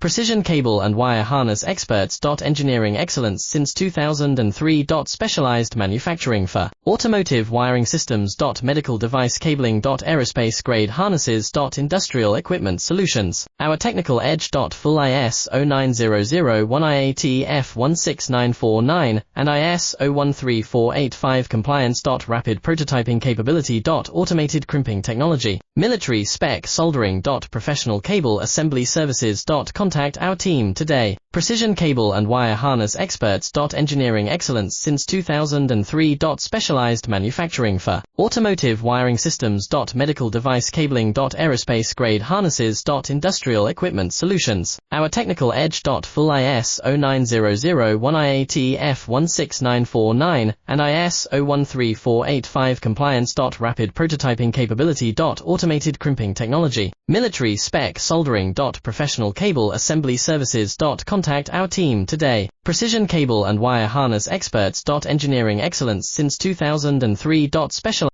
Precision cable and wire harness experts. Engineering excellence since 2003. Specialized manufacturing for automotive wiring systems. Medical device cabling. Aerospace grade harnesses. Industrial equipment solutions. Our technical edge. Full ISO 9001 IAT F16949 and ISO 13485 compliance. Rapid prototyping capability. Automated crimping technology. Military spec soldering. Professional cable assembly services. Contact our team today. Precision cable and wire harness experts. Engineering excellence since 2003. Specialized manufacturing for automotive wiring systems. Medical device cabling. Aerospace grade harnesses. Industrial equipment solutions. Our technical edge. Full ISO 9001 IAT F16949 and ISO 13485 compliance. Rapid prototyping capability. Automated crimping technology. Military spec soldering. Professional cable assembly services. Contact our team today. Precision cable and wire harness experts. Engineering excellence since 2003. Special